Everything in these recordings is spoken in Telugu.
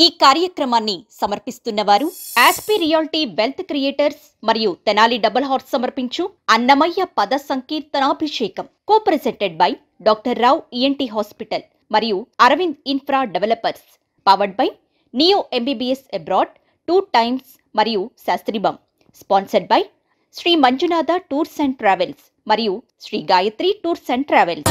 ఈ కార్యక్రమాన్ని సమర్పిస్తున్నవారు ఆస్పి రియాలిటీ వెల్త్ క్రియేటర్స్ మరియు తెనాలి డబుల్ హార్స్ సమర్పించు అన్నమయ్య పద సంకీర్తనాభిషేకం. Copresented by doctor Rao ENT hospital మరియు Arvind infra developers. Powered by neo MBBS abroad 2 times మరియు శాస్త్రీబం. Sponsored by Shri Manjunatha tours and travels మరియు Shri Gayatri tours and travels.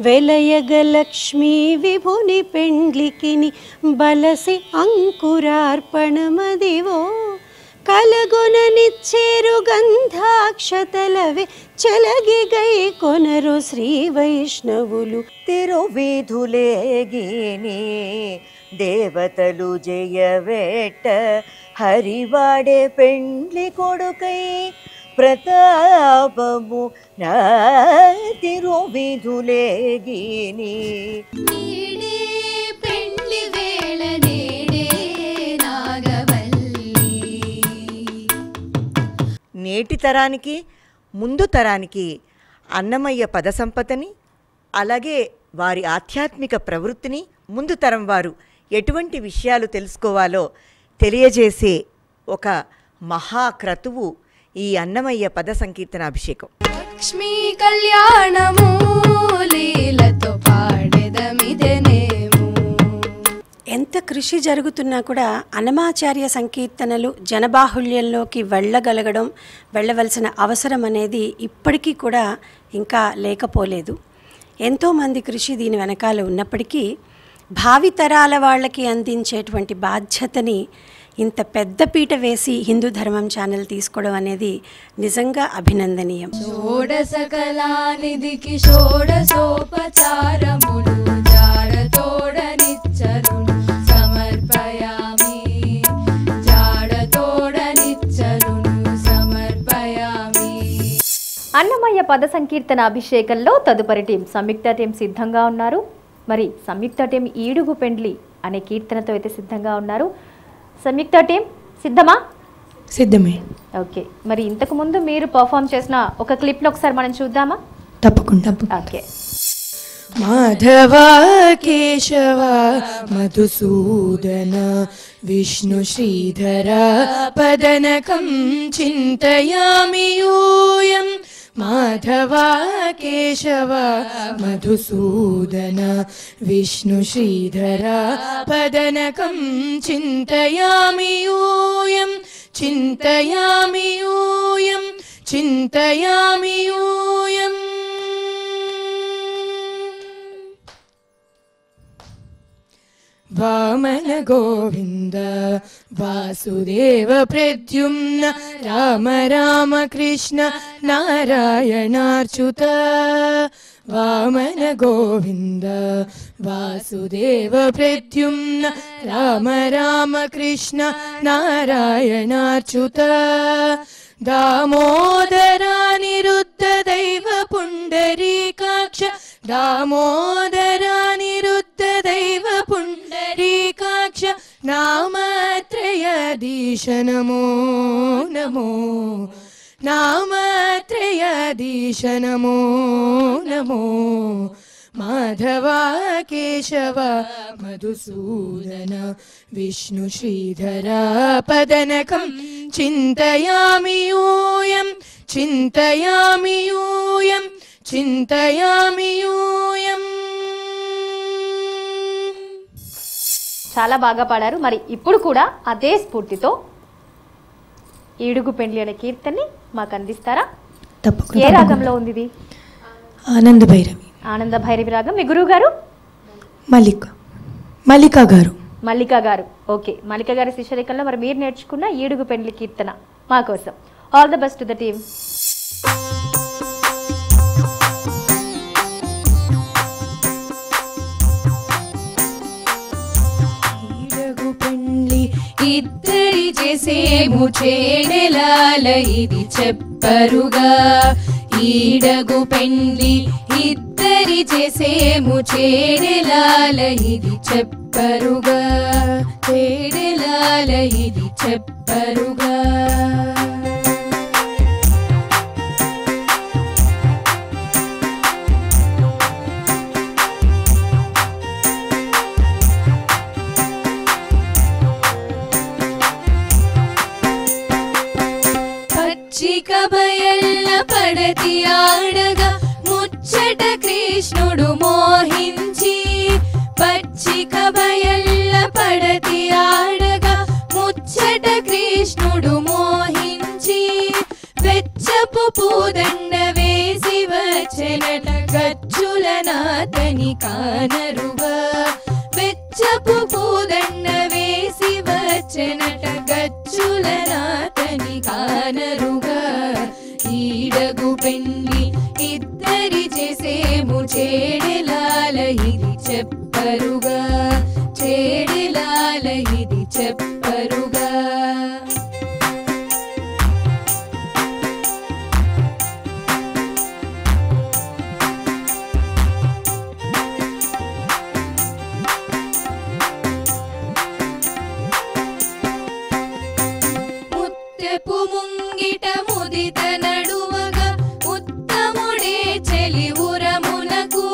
వెలయగలక్ష్మీ విభుని పెండ్లికిని బలసి అంకురార్పణమదివో కలగొననిచ్చేరు గంధాక్షతలవే చెలగిగై కొనరు శ్రీ వైష్ణవులు. తిరువీధులేగిని దేవతలు జయవేట హరివాడే పెండ్లి కొడుకై ప్రతాపము నా తిరువీధులేగిని. పెండ్లి వేళ నేడే నాగవల్లి. నేటి తరానికి ముందు తరానికి అన్నమయ్య పద సంపదని, అలాగే వారి ఆధ్యాత్మిక ప్రవృత్తిని ముందు తరం వారు ఎటువంటి విషయాలు తెలుసుకోవాలో తెలియజేసే ఒక మహాక్రతువు ఈ అన్నమయ్య పద సంకీర్తనాభిషేకం. లక్ష్మీ కళ్యాణము లీలతో పాడెదమిదెనేము. ఎంత కృషి జరుగుతున్నా కూడా అన్నమాచార్య సంకీర్తనలు జనబాహుల్యంలోకి వెళ్ళవలసిన అవసరం అనేది ఇప్పటికీ కూడా ఇంకా లేకపోలేదు. ఎంతోమంది కృషి దీని వెనకాల ఉన్నప్పటికీ భావితరాల వాళ్ళకి అందించేటువంటి బాధ్యతని ఇంత పెద్ద పీట వేసి హిందూ ధర్మం ఛానల్ తీసుకోవడం అనేది నిజంగా అభినందనీయం. షోడశకళానిధికి షోడశోపచారములు జాడతోడనిచ్చరును సమర్పయామి. జాడతోడనిచ్చరును సమర్పయామి. అన్నమయ్య పద సంకీర్తన అభిషేకంలో తదుపరి టీం సంయుక్త టీం సిద్ధంగా ఉన్నారు. మరి సంయుక్త టీం ఈడుగు పెండ్లి అనే కీర్తనతో అయితే సిద్ధంగా ఉన్నారు. సంయుక్త టీం సిద్ధమా? సిద్ధమే. ఓకే, మరి ఇంతకు ముందు మీరు పర్ఫామ్ చేసిన ఒక క్లిప్ని ఒకసారి మనం చూద్దామా? తప్పకుండా. ఓకే. మాధవ కేశవ మధుసూదన విష్ణు శ్రీధర పదనకం చింతయామి యూయం. మాధవ కేశవ మధుసూదన విష్ణు శ్రీధర పదనకం చింతయామి యూయం. చింతయామి యూయం. చింతయామి యూయం. వామన గోవింద వాసుదేవ ప్రద్యుమ్న రామ రామ కృష్ణ నారాయణాచ్యుత. వామన గోవింద వాసుదేవ ప్రద్యుమ్న రామ రామ కృష్ణ నారాయణాచ్యుత. దామోదరానిరుద్ధ దైవ పుండరీకాక్ష. దామోదరానిరుద్ధ దైవ పుండరీకాక్ష. నామత్రయాధీశ నమో నమో. నామత్రయాధీశ నమో నమో. మాధవ కేశవ మధుసూదన విష్ణు శ్రీధర పదనకం చింతయామి యూయం. చింతయామి యూయం. చింతయామి యూయం. చాలా బాగా పాడారు. మరి ఇప్పుడు కూడా అదే స్ఫూర్తితో ఈడుగు పెండ్లి అనే కీర్తనని మాకు అందిస్తారా? తప్పకుండా. ఏ రాగంలో ఉంది ఇది? ఆనంద భైరవి. ఆనంద భైరవి రాగం. మీ గురువు గారు? మల్లికా గారు. మల్లికా గారు. ఓకే, మల్లికా గారి శిష్యరికంలో మరి మీరు నేర్చుకున్న ఈడుగు పెండ్లి కీర్తన మా కోసం. All the best to the team. ఈడుగు పెండ్లి ఇద్దరి చేసేము చేడెలాల ఇది చెప్పరుగా. ఈడగు పెండ్లి ఇద్దరి ఇద్దరి చేసేము చేడెలాల ఇది చెప్పరుగా చేడెలాల ఇది చెప్పరుగా పచ్చిక బయళ్ళ పడతి ఆడగా ముచ్చట కృష్ణుడు మోహించి పచ్చిక బయళ్ళ పడతి ఆడగా ముచ్చట కృష్ణుడు మోహించి వెచ్చపు పూదండ వేసి వచ్చెనట గచ్చులనాతని కానరుగా వెచ్చపు పూదండ వేసి వచ్చెనట గచ్చులనాతని కానరుగా ఈడగు పెండ్లి ఇద్దరి చేసేము చేడెలాల ఇది చెప్పరుగా చేడెలాల ఇది చెప్పరుగా ముత్తెపు ముంగిట ముదిత నడువగా ఉత్తముడే చెలి ఉరమునకు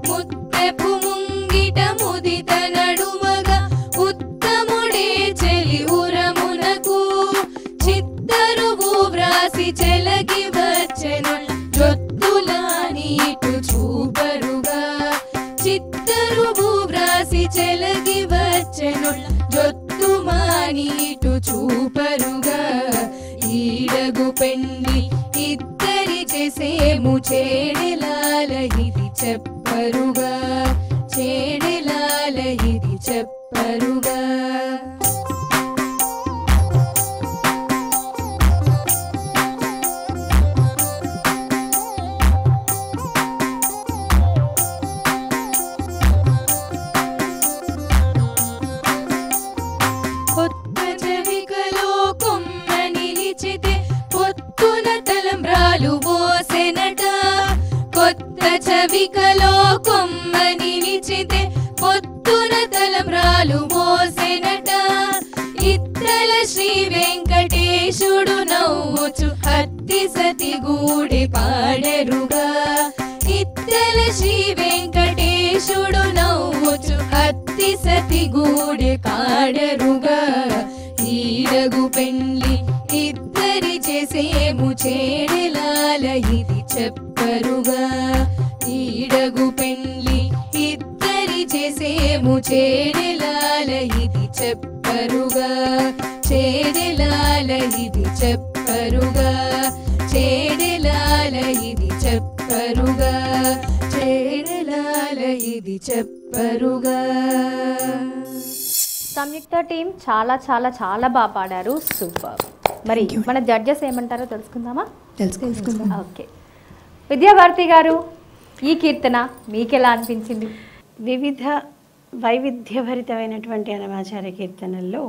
ముత్తెపు ముంగిట ముదిత నడువగా ఉత్తముడే చెలి ఉరమునకు చిత్తరువు వ్రాసి చెలగి వచ్చెను జొత్తులాని ఇటు చూపరుగా చిత్తరువు వ్రాసి చెలగి వచ్చెను జొత్తుమాని ఇటు చూపరుగా ఈడగు పెండ్లి ఇద్దరి చేసేము చేడెలాల ఇది చెప్పరుగా చేడెలాల ఇది చెప్పరుగా కొత్త చెవికలో కొమ్మ నిలిచితే పొత్తున తలంబ్రాలు పోసెనట కొత్త చెవికలో కొమ్మ నిలిచితే పొత్తున తలంబ్రాలు పోసెనట ఇత్తల శ్రీ వెంకటేశుడు నవ్వుచు హత్తి సతి గూడి పాడరుగా ఇత్తల శ్రీ వెంకటేశుడు నవ్వుచు హత్తి సతి గూడి కాడరుగా ఈడగు పెండ్లి ఇద్దరి చేసేము చేడెలాల ఇది చెప్పరుగా ఈడగు పెండ్లి ఇద్దరి చేసేము చేడెలాల ఇది చెప్పరుగా చేడెలాల ఇది చెప్పరుగా చేడెలాల ఇది చెప్పరుగా చేడెలాల ఇది చెప్పరుగా సంయుక్త టీం చాలా చాలా చాలా బాగా పాడారు. సూపర్. మరి మన జడ్జెస్ ఏమంటారో తెలుసుకుందామా? తెలుసుకుందాం. ఓకే, విద్యాభారతి గారు, ఈ కీర్తన మీకెలా అనిపించింది? వివిధ వైవిధ్యభరితమైనటువంటి అన్నమాచార్య కీర్తనల్లో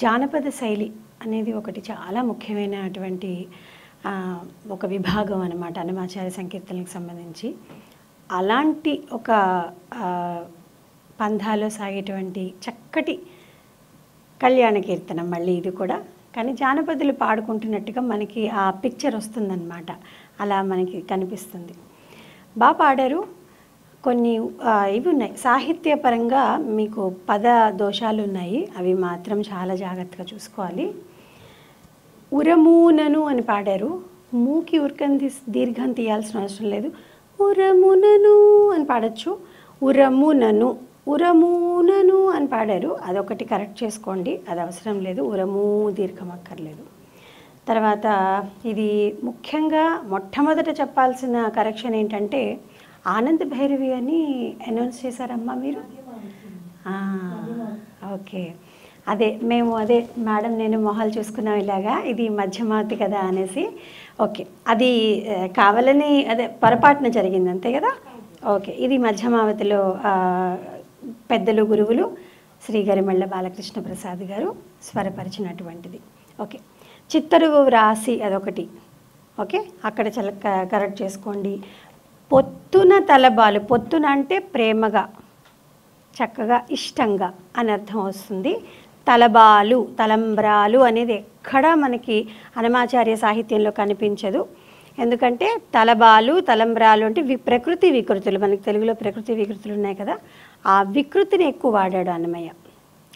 జానపద శైలి అనేది ఒకటి చాలా ముఖ్యమైనటువంటి ఒక విభాగం అన్నమాట అన్నమాచార్య సంకీర్తనలకు సంబంధించి. అలాంటి ఒక పంథాలో సాగేటువంటి చక్కటి కళ్యాణ కీర్తనం మళ్ళీ ఇది కూడా. కానీ జానపదులు పాడుకుంటున్నట్టుగా మనకి ఆ పిక్చర్ వస్తుందన్నమాట, అలా మనకి కనిపిస్తుంది. బాగా పాడారు. కొన్ని ఇవి ఉన్నాయి సాహిత్యపరంగా, మీకు పద దోషాలు ఉన్నాయి, అవి మాత్రం చాలా జాగ్రత్తగా చూసుకోవాలి. ఉరమునను అని పాడారు. మూకి ఉరకం దీర్ఘం తీయాల్సిన అవసరం లేదు. ఉరమునను అని పాడచ్చు. ఉరమునను ఉరమునను అని పాడారు, అదొకటి కరెక్ట్ చేసుకోండి, అది అవసరం లేదు. ఉరము దీర్ఘం అక్కర్లేదు. తర్వాత ఇది ముఖ్యంగా మొట్టమొదట చెప్పాల్సిన కరెక్షన్ ఏంటంటే ఆనంద భైరవి అని అనౌన్స్ చేశారమ్మా మీరు. ఓకే, అదే మేము అదే మేడం నేను మొహాలు చూసుకున్నాం ఇలాగా, ఇది మధ్యమావతి కదా అనేసి. ఓకే, అది కావాలని అదే పొరపాటున జరిగింది అంతే కదా. ఓకే, ఇది మధ్యమావతిలో పెద్దలు గురువులు శ్రీ గరిమెళ్ళ బాలకృష్ణ ప్రసాద్ గారు స్వరపరిచినటువంటిది. ఓకే, చిత్తరువు రాసి అదొకటి. ఓకే, అక్కడ చాలా కరెక్ట్ చేసుకోండి. పొత్తున తలబాలు, పొత్తున అంటే ప్రేమగా, చక్కగా, ఇష్టంగా అని అర్థం వస్తుంది. తలబాలు, తలంబ్రాలు అనేది ఎక్కడా మనకి అన్నమాచార్య సాహిత్యంలో కనిపించదు. ఎందుకంటే తలబాలు, తలంబ్రాలు అంటే ప్రకృతి వికృతులు, మనకి తెలుగులో ప్రకృతి వికృతులు ఉన్నాయి కదా, ఆ వికృతిని ఎక్కువ వాడాడు అన్నమయ్య.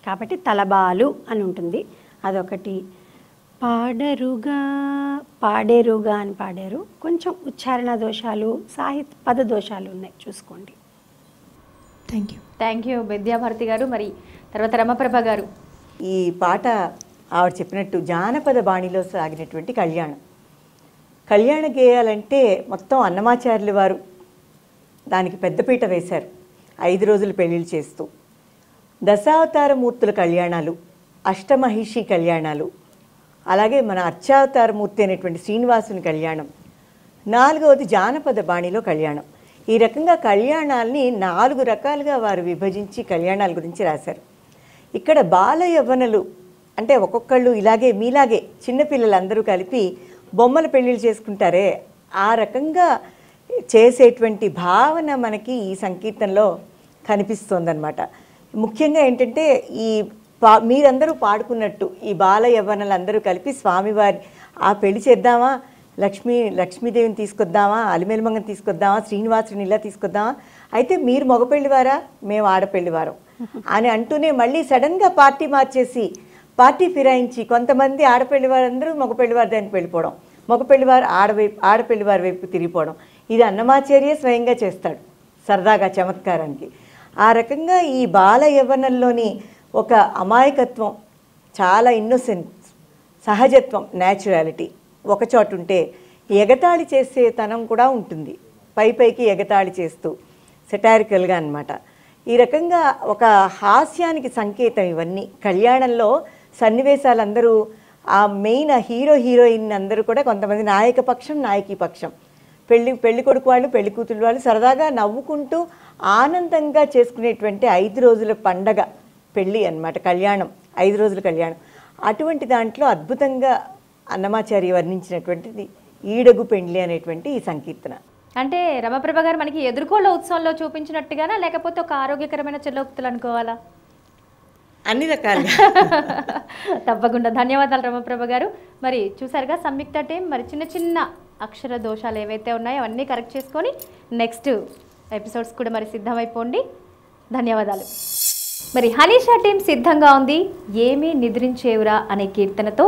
కాబట్టి తలబాలు అని ఉంటుంది. అదొకటి. పాడరుగా, పాడేరుగా అని పాడారు. కొంచెం ఉచ్చారణ దోషాలు, పద దోషాలు ఉన్నాయి, చూసుకోండి. థ్యాంక్ యూ విద్యాభారతి గారు. మరి తర్వాత రమప్రభ గారు. ఈ పాట ఆవిడ చెప్పినట్టు జానపద బాణిలో సాగినటువంటి కళ్యాణం. కళ్యాణ గేయాలంటే మొత్తం అన్నమాచార్యులు వారు దానికి పెద్దపీట వేశారు. 5 రోజులు పెళ్ళిళ్ళు చేస్తూ దశావతార మూర్తుల కళ్యాణాలు, అష్టమహిషి కళ్యాణాలు, అలాగే మన అర్చావతారమూర్తి అనేటువంటి శ్రీనివాసుని కళ్యాణం, 4వది జానపద బాణిలో కళ్యాణం. ఈ రకంగా కళ్యాణాలని 4 రకాలుగా వారు విభజించి కళ్యాణాల గురించి రాశారు. ఇక్కడ బాల యవ్వనులు అంటే ఒక్కొక్కళ్ళు ఇలాగే మీలాగే చిన్నపిల్లలందరూ కలిపి బొమ్మల పెళ్ళిళ్ళు చేసుకుంటారే, ఆ రకంగా చేసేటువంటి భావన మనకి ఈ సంకీర్తనలో కనిపిస్తోందన్నమాట. ముఖ్యంగా ఏంటంటే ఈ మీరందరూ పాడుకున్నట్టు ఈ బాల యవ్వనులందరూ కలిపి స్వామివారి ఆ పెళ్లి చేద్దామా, లక్ష్మీదేవిని తీసుకొద్దామా, అలిమేలుమంగని తీసుకొద్దామా, శ్రీనివాసుని ఇలా తీసుకొద్దామా, అయితే మీరు మగపెళ్లివారా, మేము ఆడపెళ్లివారం అని అంటూనే మళ్ళీ సడన్గా పార్టీ మార్చేసి పార్టీ ఫిరాయించి కొంతమంది ఆడపెళ్లివారందరూ మగపెళ్లివారి దానికి వెళ్ళిపోవడం, మగపెళ్లివారు ఆడపెళ్లివారి వైపు తిరిగిపోవడం, ఇది అన్నమాచార్య స్వయంగా చేస్తాడు సరదాగా చమత్కారానికి. ఆ రకంగా ఈ బాల యవ్వనంలోని ఒక అమాయకత్వం, చాలా ఇన్నోసెన్స్, సహజత్వం, న్యాచురాలిటీ ఒకచోట ఉంటే ఎగతాళి చేసే తనం కూడా ఉంటుంది, పైకి ఎగతాళి చేస్తూ సెటారికల్గా అన్నమాట. ఈ రకంగా ఒక హాస్యానికి సంకేతం ఇవన్నీ. కళ్యాణంలో సన్నివేశాలందరూ ఆ మెయిన్ హీరోయిన్ అందరూ కూడా కొంతమంది నాయక పక్షం, నాయకీ పక్షం, పెళ్లి కొడుకు వాళ్ళు, పెళ్లి కూతురు వాళ్ళు సరదాగా నవ్వుకుంటూ ఆనందంగా చేసుకునేటువంటి 5 రోజుల పండగ పెళ్ళి అన్నమాట కళ్యాణం, 5 రోజుల కళ్యాణం. అటువంటి దాంట్లో అద్భుతంగా అన్నమాచార్య వర్ణించినటువంటిది ఈడగు పెండ్లి అనేటువంటి ఈ సంకీర్తన. అంటే రమప్రభ గారు మనకి ఎదుర్కోళ్ళ ఉత్సవంలో చూపించినట్టుగానా, లేకపోతే ఒక ఆరోగ్యకరమైన చెల్లోక్తులు అనుకోవాలా? అన్ని రకాలుగా. తప్పకుండా. ధన్యవాదాలు రమప్రభ గారు. మరి చూసారుగా సంయుక్త టీం మరి చిన్న చిన్న అక్షర దోషాలు ఏవైతే ఉన్నాయో అవన్నీ కరెక్ట్ చేసుకొని నెక్స్ట్ ఎపిసోడ్స్ కూడా మరి సిద్ధమైపోండి. ధన్యవాదాలు. మరి హనీషా టీం సిద్ధంగా ఉంది ఏమీ నిద్రించేవురా అనే కీర్తనతో.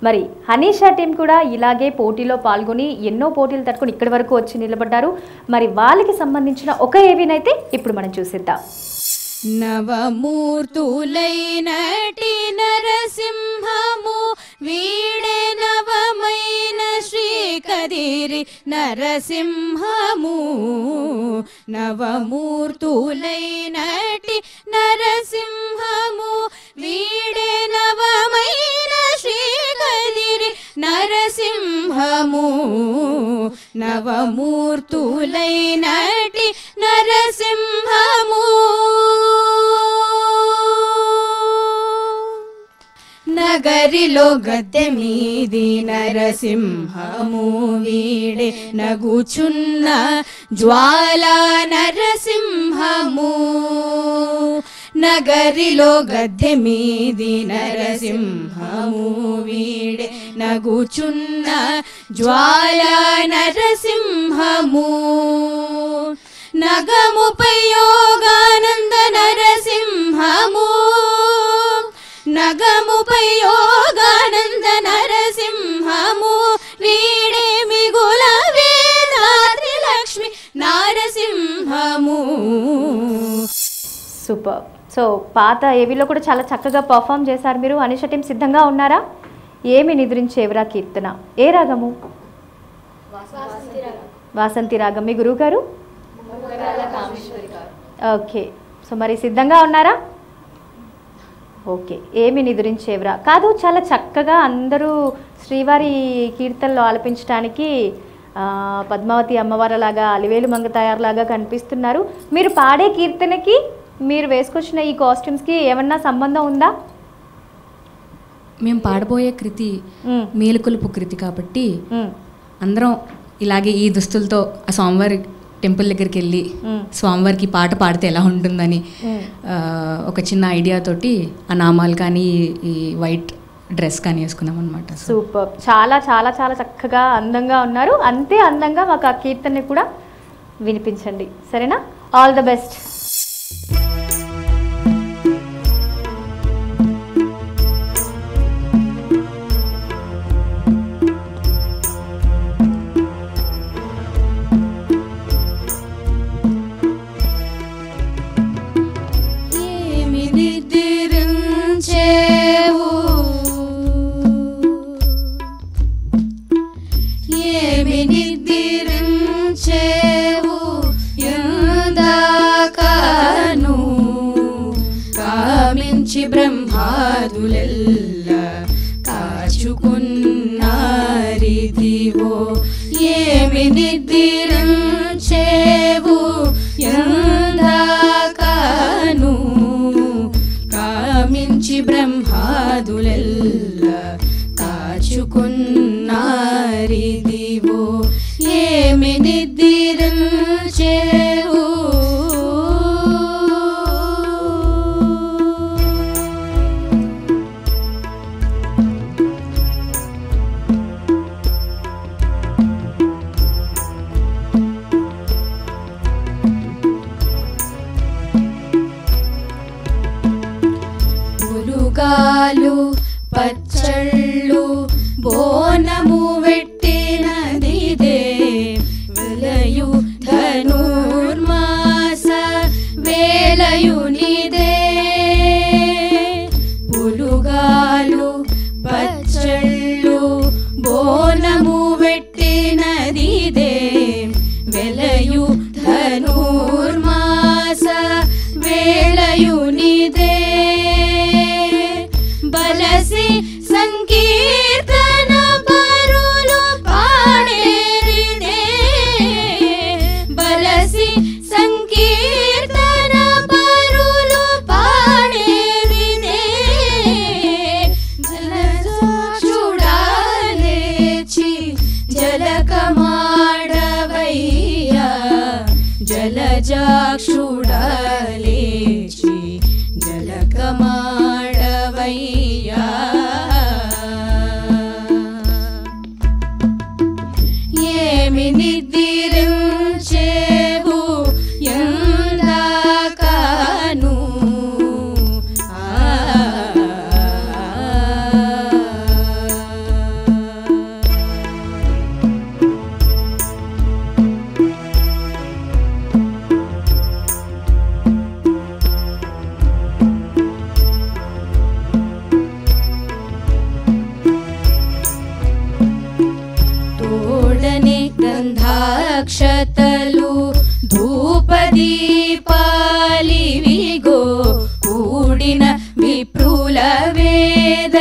మరి హనీషా టీం కూడా ఇలాగే పోటీలో పాల్గొని ఎన్నో పోటీలు తట్టుకొని ఇక్కడి వరకు వచ్చి నిలబడ్డారు. మరి వాళ్ళకి సంబంధించిన ఒక ఏవినైతే ఇప్పుడు మనం చూసిద్దాం. నవమూర్తులైనటి నరసింహము వీడే నవమైన శ్రీకదిరి నరసింహము. నవమూర్తులైనటి నరసింహము వీడే నవమైన శ్రీకదిరి నరసింహము. నవమూర్తులైనటి నరసింహము. నగరిలో గద్దె మీది నరసింహము వీడే నగుచున్న జ్వాలా నరసింహము. నగరిలో గద్దె మీది నరసింహము వీడే నగుచున్న జ్వాలా నరసింహము. నగముపై యోగానంద నరసింహము. నగముపై యోగానంద నరసింహము వీడే మిగుల వేదాద్రి లక్ష్మి నరసింహము. సూపర్. సో పాత ఏవిలో కూడా చాలా చక్కగా పర్ఫామ్ చేశారు మీరు. హనీషా టీం సిద్ధంగా ఉన్నారా? ఏమి నిద్రించేవరా కీర్తన ఏ రాగము? వాసంతి రాగం. మీ గురువు గారు? ఓకే. సో మరి సిద్ధంగా ఉన్నారా? ఓకే. ఏమి నిద్రించేవరా కాదు, చాలా చక్కగా అందరూ శ్రీవారి కీర్తనలు ఆలపించడానికి పద్మావతి అమ్మవారిలాగా, అలివేలు మంగతాయారులాగా కనిపిస్తున్నారు. మీరు పాడే కీర్తనకి మీరు వేసుకొచ్చిన ఈ కాస్ట్యూమ్స్కి ఏమన్నా సంబంధం ఉందా? మేము పాడబోయే కృతి మేలుకొలుపు కృతి కాబట్టి అందరం ఇలాగే ఈ దుస్తులతో ఆ స్వామివారి టెంపుల్ దగ్గరికి వెళ్ళి స్వామివారికి పాట పాడితే ఎలా ఉంటుందని ఒక చిన్న ఐడియా తోటి ఆ నామాలు కానీ ఈ వైట్ డ్రెస్ కానీ వేసుకున్నాం అనమాట. సూపర్, చాలా చాలా చాలా చక్కగా అందంగా ఉన్నారు. అంతే అందంగా మాకు ఆ కీర్తనని కూడా వినిపించండి, సరేనా? All the best. బ్రహ్మాదులెల్ల కాచుకున్నారిదివో ఏమి నిద్రించేవు ఎందాకను కామించి బ్రహ్మాదులెల్ల కాచుకున్నారిదివో ఏమి నిద్రించేవు పచ్చళ్ళు బోనము వెట్టినదిదే వెలయు ధనుర్మాస వేలయునిదే పులుగాలు పచ్చళ్ళు బోనము వెట్టినదిదే వెలయు ధనుర్మాస వేలయునిదే బలసి సంకీర్తన పరులు పాడేరిదే బలసి సంకీర్తన పరులు పాడేరిదే జలజాక్షుడాలేచి జలకమాడవయ్యా జలజాక్షుడాలేచి జలకమాడవయ్యా ఏమి నిద్రించేవు ఎందాకను గంధాక్షతలు ధూపదీపాలివిగో కూడిన విప్రుల వేద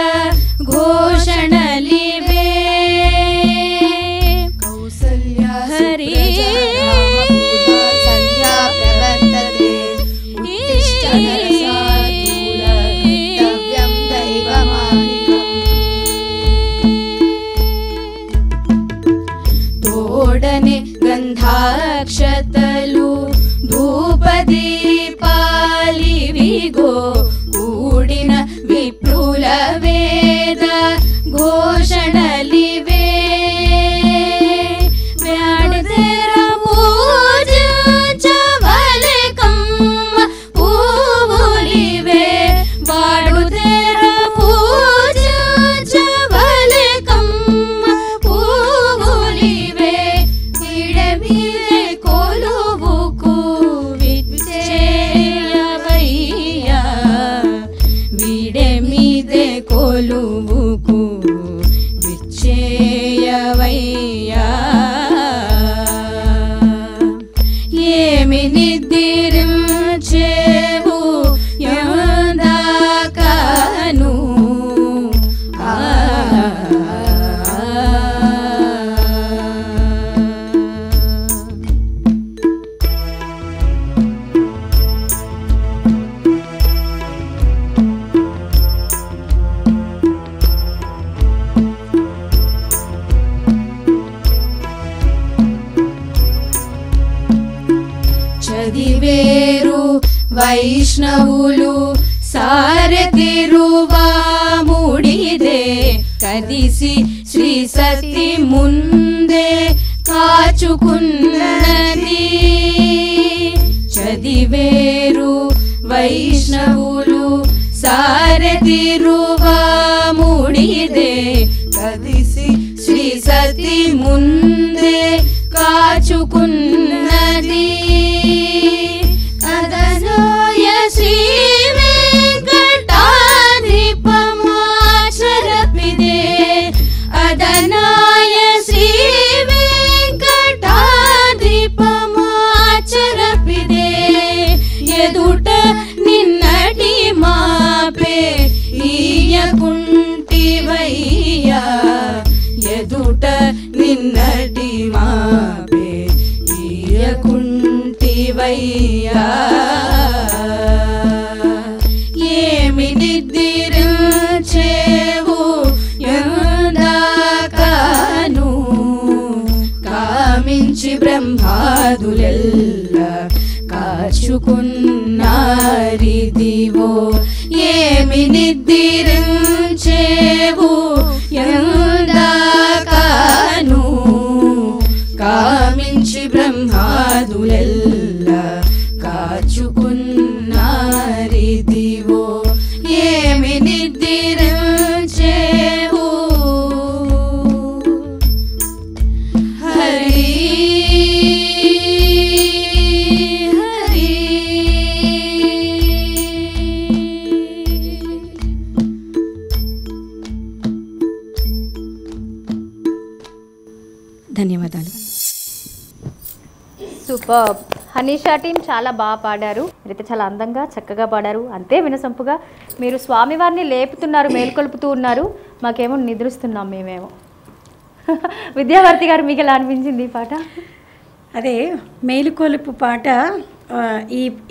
ఘోషణలివే కౌసల్య హరి సంధ్యా ప్రవర్తతే ఉత్తిష్ట నరసాధూల కర్తవ్యం దైవమానికం తోడనే గంధాక్షతలు ధూపదీపాలివిగో కూడిన విప్రుల వేద వైష్ణవులు సారథిరువా ముడిదే కదిసి శ్రీ సతి ముందే కాచుకున్నది చదివేరు వైష్ణవులు సారథిరువా ముడిదే కదిసి శ్రీ సతి ముందే కాచుకున్నది కదనాయ శ్రీ వెంకటాద్రిపమాచరపిదే అదనాయ శ్రీ వెంకటాద్రిపమాచరపిదే ఎదుట నిన్నటి మాపే ఈయకుంటివయ్యా ఎదుట నిన్నటి మాపే ఈయకుంటివయ్యా ఏమి నిద్రించేవు ఎందాకను కామించి బ్రహ్మాదులెల్ల కాచుకున్నారిదివో ఏమి నిద్రించేవు ఎందాకను కామించి బ్రహ్మాదులెల్ల కాచుకున్నారిదివో ఏమి నిద్రించేవు హరి హరి ధన్యవాదాలు. సూపర్. హనీషా టీం చాలా బాగా పాడారు. మీరైతే చాలా అందంగా చక్కగా పాడారు, అంతే వినసొంపుగా. మీరు స్వామివారిని లేపుతున్నారు, మేల్కొల్పుతూ ఉన్నారు, మాకేమో నిద్రిస్తున్నాం మేమేమో. విద్యావార్తి గారు మీకు ఎలా అనిపించింది ఈ పాట? అదే మేలుకొలుపు పాట.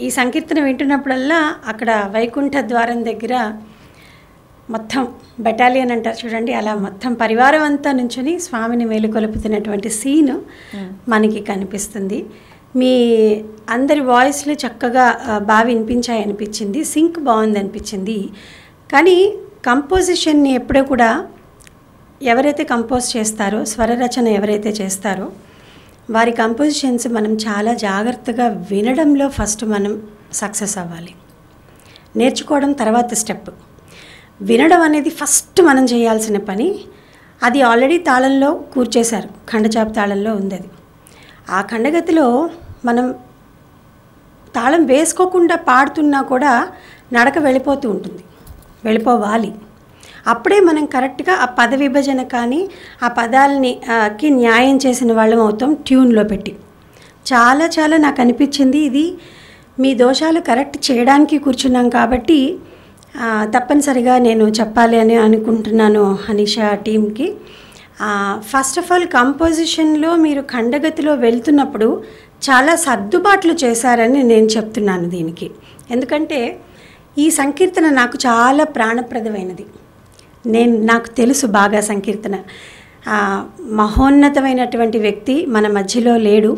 ఈ సంకీర్తన వింటున్నప్పుడల్లా అక్కడ వైకుంఠ ద్వారం దగ్గర మొత్తం బెటాలియన్ అంటారు చూడండి, అలా మొత్తం పరివారం అంతా నుంచుని స్వామిని మేలుకొలుపుతున్నటువంటి సీన్ మనకి కనిపిస్తుంది. మీ అందరి వాయిస్లు చక్కగా బాగా వినిపించాయి అనిపించింది, సింక్ బాగుంది అనిపించింది. కానీ కంపోజిషన్ని ఎప్పుడూ కూడా ఎవరైతే కంపోజ్ చేస్తారో, స్వరరచన ఎవరైతే చేస్తారో వారి కంపోజిషన్స్ మనం చాలా జాగ్రత్తగా వినడంలో ఫస్ట్ మనం సక్సెస్ అవ్వాలి. నేర్చుకోవడం తర్వాత స్టెప్. వినడం అనేది ఫస్ట్ మనం చేయాల్సిన పని. అది ఆల్రెడీ తాళంలో కూర్చేశారు, ఖండచాపు తాళంలో ఉంది అది. ఆ ఖండగతిలో మనం తాళం వేసుకోకుండా పాడుతున్నా కూడా నడక వెళ్ళిపోతూ ఉంటుంది, వెళ్ళిపోవాలి. అప్పుడే మనం కరెక్ట్గా ఆ పద విభజన కానీ ఆ పదాలకి న్యాయం చేసిన వాళ్ళం అవుతాం ట్యూన్లో పెట్టి. చాలా చాలా నాకు అనిపించింది ఇది మీ దోషాలు కరెక్ట్ చేయడానికి కూర్చున్నాం కాబట్టి తప్పనిసరిగా నేను చెప్పాలి అని అనుకుంటున్నాను హనీషా టీమ్కి. ఫస్ట్ ఆఫ్ ఆల్ కంపోజిషన్లో మీరు ఖండగతిలో వెళ్తున్నప్పుడు చాలా సర్దుబాట్లు చేశారని నేను చెప్తున్నాను దీనికి. ఎందుకంటే ఈ సంకీర్తన నాకు చాలా ప్రాణప్రదమైనది. నాకు తెలుసు బాగా సంకీర్తన. మహోన్నతమైనటువంటి వ్యక్తి మన మధ్యలో లేడు.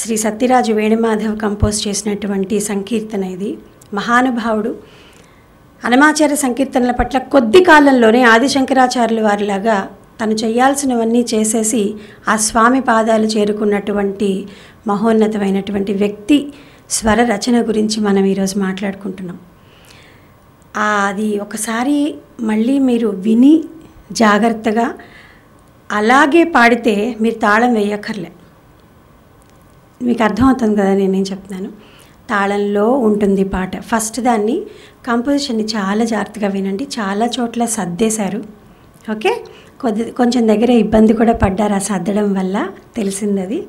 శ్రీ సత్యరాజు వేణుమాధవ్ కంపోజ్ చేసినటువంటి సంకీర్తన ఇది. మహానుభావుడు. అన్నమాచార్య సంకీర్తనల పట్ల కొద్ది కాలంలోనే ఆదిశంకరాచార్యుల వారిలాగా తను చేయాల్సినవన్నీ చేసేసి ఆ స్వామి పాదాలు చేరుకున్నటువంటి మహోన్నతమైనటువంటి వ్యక్తి స్వర రచన గురించి మనం ఈరోజు మాట్లాడుకుంటున్నాం. అది ఒకసారి మళ్ళీ మీరు విని జాగ్రత్తగా అలాగే పాడితే మీరు తాళం వేయక్కర్లే. మీకు అర్థమవుతుంది కదా నేనేం చెప్తున్నాను. తాళంలో ఉంటుంది పాట. ఫస్ట్ దాన్ని కంపోజిషన్ని చాలా జాగ్రత్తగా వినండి. చాలా చోట్ల సర్దేశారు, ఓకే. కొంచెం దగ్గర ఇబ్బంది కూడా పడ్డారు ఆ సర్దడం వల్ల, తెలిసింది అది.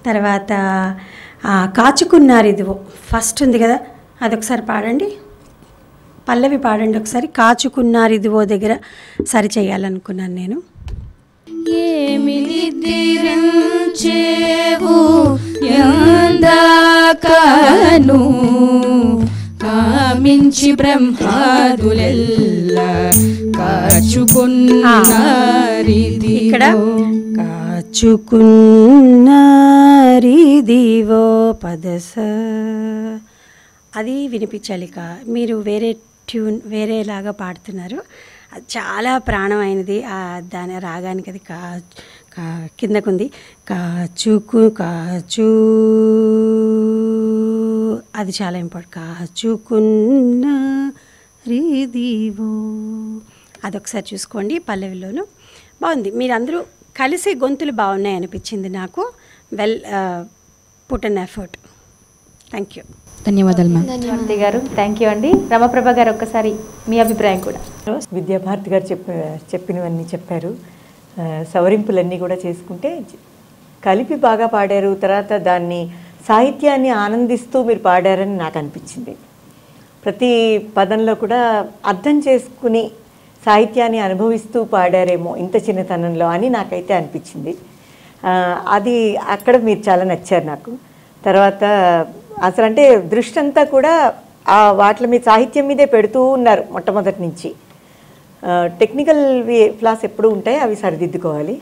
తర్వాత కాచుకున్నారు ఇదివో ఫస్ట్ ఉంది కదా, అదొకసారి పాడండి, పల్లవి పాడండి ఒకసారి. కాచుకున్నారు ఇదివో దగ్గర సరి చేయాలనుకున్నాను నేను. ఏమి నిద్రించేవు ఎందాకను కామించి బ్రహ్మాదులెల్ల కాచుకున్నారిది. ఇక్కడ కాచుకున్నారిదివో పదస అది వినిపించాలి. మీరు వేరే ట్యూన్ వేరేలాగా పాడుతున్నారు. అది చాలా ప్రాణమైనది. దాని రాగానికి అది కిందకుంది. కాచుకు కాచు, అది చాలా ఇంపార్టెంట్. కాచుకున్న రీదివో, అదొకసారి చూసుకోండి. పల్లవిలోను బాగుంది. మీరందరూ కలిసి గొంతులు బాగున్నాయి అనిపించింది నాకు. Well put an effort. Thank you. ధన్యవాదాలు మ్యామ్. శ్రీమతి గారు థ్యాంక్ యూ అండి. రమప్రభ గారు ఒక్కసారి మీ అభిప్రాయం కూడా. విద్యాభారతి గారు చెప్పినవన్నీ చెప్పారు. సవరింపులన్నీ కూడా చేసుకుంటే కలిపి బాగా పాడారు. తర్వాత దాన్ని సాహిత్యాన్ని ఆనందిస్తూ మీరు పాడారని నాకు అనిపించింది. ప్రతి పదంలో కూడా అర్థం చేసుకుని సాహిత్యాన్ని అనుభవిస్తూ పాడారేమో ఇంత చిన్నతనంలో అని నాకైతే అనిపించింది. అది అక్కడ మీరు చాలా నచ్చారు నాకు. తర్వాత అసలు అంటే దృష్టి అంతా కూడా వాటి మీద సాహిత్యం మీదే పెడుతూ ఉన్నారు మొట్టమొదటి నుంచి. టెక్నికల్ ఫ్లాస్ ఎప్పుడు ఉంటాయి, అవి సరిదిద్దుకోవాలి.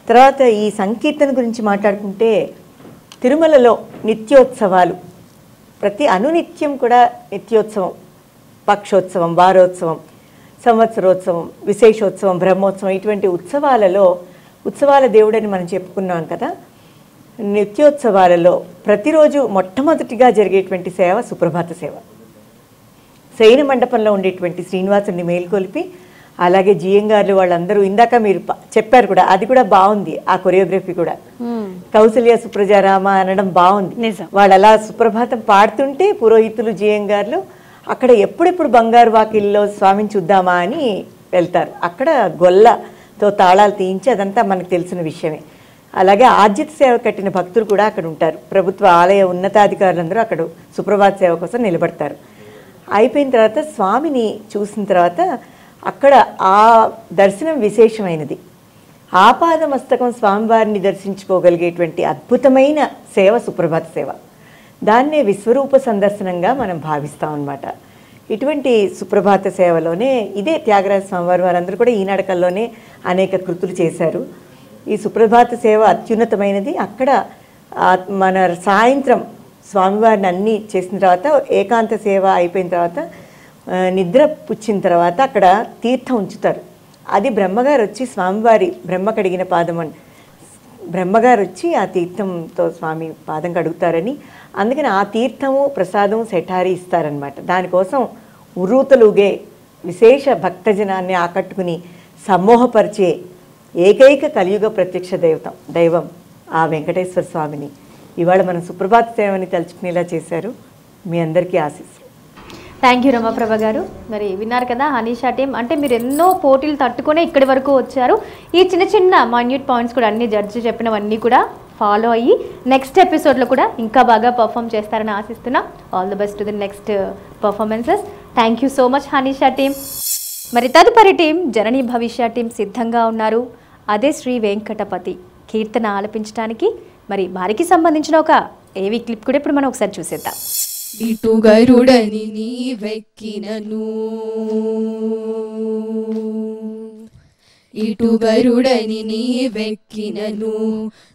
తర్వాత ఈ సంకీర్తన గురించి మాట్లాడుకుంటే తిరుమలలో నిత్యోత్సవాలు, ప్రతి అనునిత్యం కూడా నిత్యోత్సవం, పక్షోత్సవం, వారోత్సవం, సంవత్సరోత్సవం, విశేషోత్సవం, బ్రహ్మోత్సవం, ఇటువంటి ఉత్సవాలలో ఉత్సవాల దేవుడని మనం చెప్పుకున్నాం కదా. నిత్యోత్సవాలలో ప్రతిరోజు మొట్టమొదటిగా జరిగేటువంటి సేవ సుప్రభాత సేవ. శయన మండపంలో ఉండేటువంటి శ్రీనివాసుని మేల్కొల్పి, అలాగే జియంగార్లు వాళ్ళందరూ ఇందాక మీరు చెప్పారు కూడా, అది కూడా బాగుంది. ఆ కొరియోగ్రఫీ కూడా కౌసల్య సుప్రజారామ అనడం బాగుంది. వాళ్ళు అలా సుప్రభాతం పాడుతుంటే పురోహితులు జియంగార్లు అక్కడ ఎప్పుడెప్పుడు బంగారు వాకిల్లో స్వామిని చూద్దామా అని వెళ్తారు. అక్కడ గొల్లతో తాళాలు తీయించి, అదంతా మనకు తెలిసిన విషయమే. అలాగే ఆర్జిత సేవ కట్టిన భక్తులు కూడా అక్కడ ఉంటారు. ప్రభుత్వ ఆలయ ఉన్నతాధికారులందరూ అక్కడ సుప్రభాత సేవ కోసం నిలబడతారు. అయిపోయిన తర్వాత స్వామిని చూసిన తర్వాత అక్కడ ఆ దర్శనం విశేషమైనది. ఆపాదమస్తకం స్వామివారిని దర్శించుకోగలిగేటువంటి అద్భుతమైన సేవ సుప్రభాత సేవ. దాన్నే విశ్వరూప సందర్శనంగా మనం భావిస్తాం అన్నమాట. ఇటువంటి సుప్రభాత సేవలోనే ఇదే త్యాగరాజ స్వామివారి వారందరూ కూడా ఈ నడకల్లోనే అనేక కృతులు చేశారు. ఈ సుప్రభాత సేవ అత్యున్నతమైనది. అక్కడ మన సాయంత్రం స్వామివారిని అన్నీ చేసిన తర్వాత ఏకాంత సేవ అయిపోయిన తర్వాత నిద్ర పుచ్చిన తర్వాత అక్కడ తీర్థం ఉంచుతారు. అది బ్రహ్మగారు వచ్చి స్వామివారి బ్రహ్మ కడిగిన పాదం అని బ్రహ్మగారు వచ్చి ఆ తీర్థంతో స్వామి పాదం కడుగుతారని, అందుకని ఆ తీర్థము ప్రసాదం సెఠారీ ఇస్తారనమాట. దానికోసం ఉర్రూతలుగే విశేష భక్తజనాన్ని ఆకట్టుకుని సమ్మోహపరిచే ఏకైక కలియుగ ప్రత్యక్ష దైవం ఆ వెంకటేశ్వర స్వామిని ఇవాళ మనం సుప్రభాత సేవని తలుచుకునేలా చేశారు. మీ అందరికీ ఆశీస్సులు. థ్యాంక్ యూ రమాప్రభ గారు. మరి విన్నారు కదా హనీషా టీం, అంటే మీరు ఎన్నో పోటీలు తట్టుకునే ఇక్కడి వరకు వచ్చారు. ఈ చిన్న చిన్న మైన్యూట్ పాయింట్స్ కూడా అన్ని జడ్జి చెప్పినవన్నీ కూడా ఫాలో అయ్యి నెక్స్ట్ ఎపిసోడ్లో కూడా ఇంకా బాగా పర్ఫామ్ చేస్తారని ఆశిస్తున్నా. All the best to the next performances. Thank you so much Hanisha team. మరి తదుపరి టీం జననీ భవిష్య టీం సిద్ధంగా ఉన్నారు. అదే శ్రీ వెంకటపతి కీర్తన ఆలపించడానికి. మరి వారికి సంబంధించిన ఒక ఏవి క్లిప్ కూడా ఇప్పుడు మనం ఒకసారి చూసేద్దాం. ఇటు గరుడని నీ వెక్కినను, ఇటు గరుడని నీ వెక్కినను,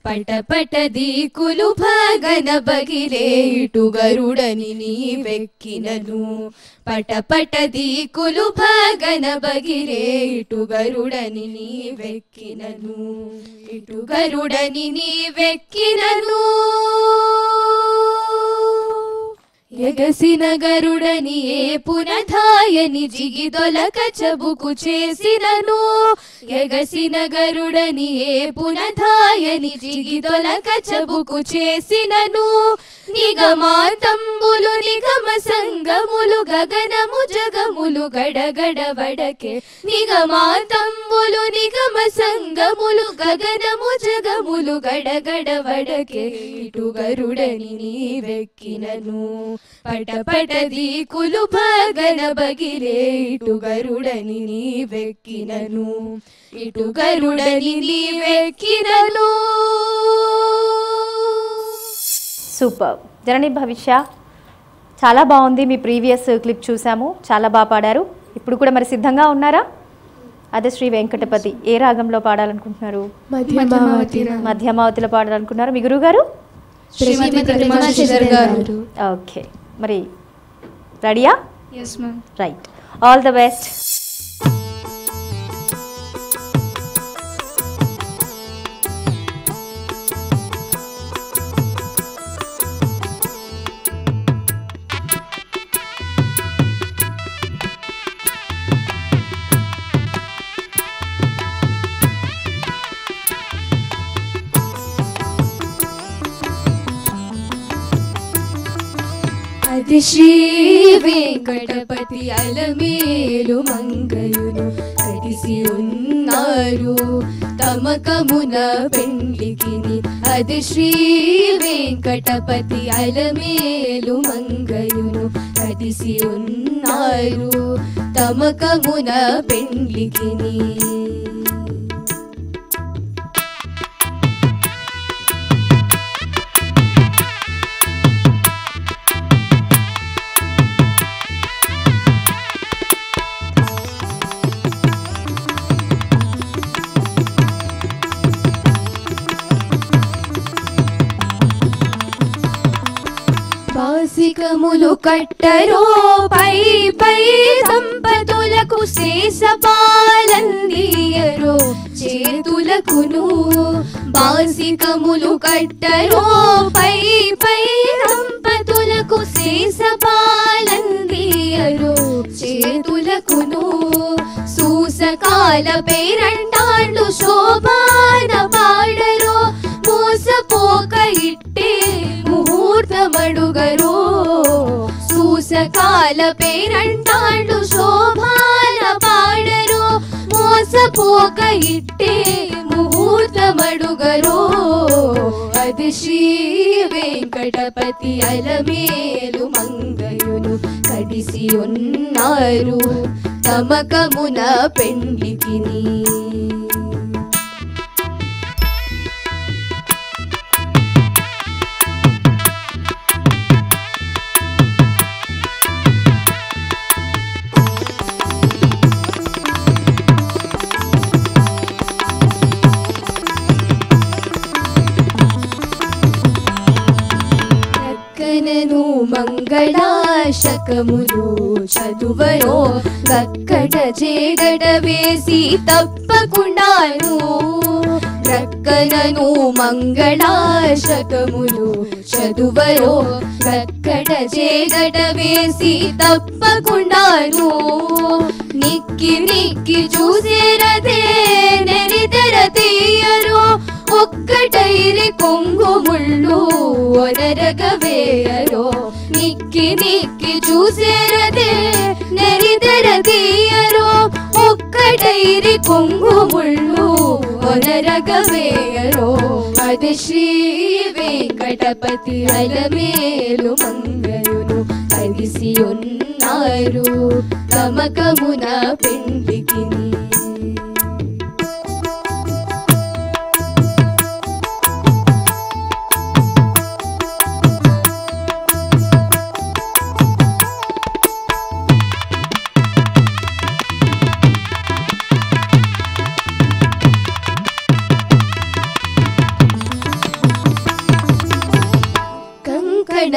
పటపట దీకులు భగన బగిలే. ఇటు గరుడని నీ వెక్కినను, పటపట దీకులు భగన బగిలే. ఇటు గరుడని నీ వెక్కినను, ఇటు గరుడని నీ వెక్కినను, ఎగసిన గరుడని ఏ పునధాయని జిగిదొలక చబుకు చేసినను. ఎగసిన గరుడని ఏ పునధాయని జిగిదొలక చబుకు చేసినను. నిగమాతంబులు నిగమ సంగములు గగనము జగములు గడగడ వడకే. నిగమాతంబులు నిగమ సంగములు గగనము జగములు గడగడ వడకే. ఇటు గరుడని నీ వెక్కినను, పటపట దీకులు భగన బగిలే. ఇటు గరుడని నీ వెక్కినను, ఇటు గరుడని నీ వెక్కినను. సూపర్. జననీ భవిష్య చాలా బాగుంది. మీ ప్రీవియస్ క్లిప్ చూసాము, చాలా బాగా పాడారు. ఇప్పుడు కూడా మరి సిద్ధంగా ఉన్నారా? అదే శ్రీ వెంకటపతి ఏ రాగంలో పాడాలనుకుంటున్నారు? మధ్యమావతిలో పాడాలనుకున్నారు. మీ గురువు గారు? శ్రీమతి ప్రతిమా శ్రీధర్ గారు. ఓకే, మరి రెడీయా? Yes ma'am. Right, all the best. అది శ్రీ వెంకటపతి అలమేలు మంగళులు కలిసి ఉన్నారు తమకమున పెండ్లికిని. అది శ్రీ వెంకటపతి అలమేలు మంగళులు కలిసి ఉన్నారు తమకమున పెండ్లికిని. బాసికములు కట్టరో పై పై దంపతులకు శేషపాలందియరో చేతులకును. బాసికములు కట్టరో పై పై దంపతులకు శేషపాలందియరో చేతులకును. సూసకాల పేరంటాళ్ళు శోభాన పాడరో మోసపోక ఇట్టే ముహూర్తమడుగరో. సూసకాల పేరంటాళ్ళు శోభాన పాడరో మోసపోక ఇట్టే ముహూర్తమడుగరో. అది శ్రీ వెంకటపతి అలమేలు మంగళులు కలిసి ఉన్నారు తమకమున పెండ్లికిని. రక్కనను మంగళాశకములు చదువరో గక్కట చేగడ వేసి తప్పకుండాను. రక్కనను మంగళాశకములు చదువరో గక్కట చేగడ వేసి తప్పకుండాను. నిక్కి నిక్కి చూసేరదే నెరితెర తీయరో ఒక్కటైరి కొంగు ముళ్ళు ఒనరగవేయరో. నిక్కి నిక్కి చూసేరదే నెరితెర తీయరో ఒక్కటైరి కొంగు ముళ్ళు ఒనరగవేయరో. అది శ్రీ వెంకటపతి అలమేలు మంగళులు కలిసి ఉన్నారు తమకమున పెండ్లికిని.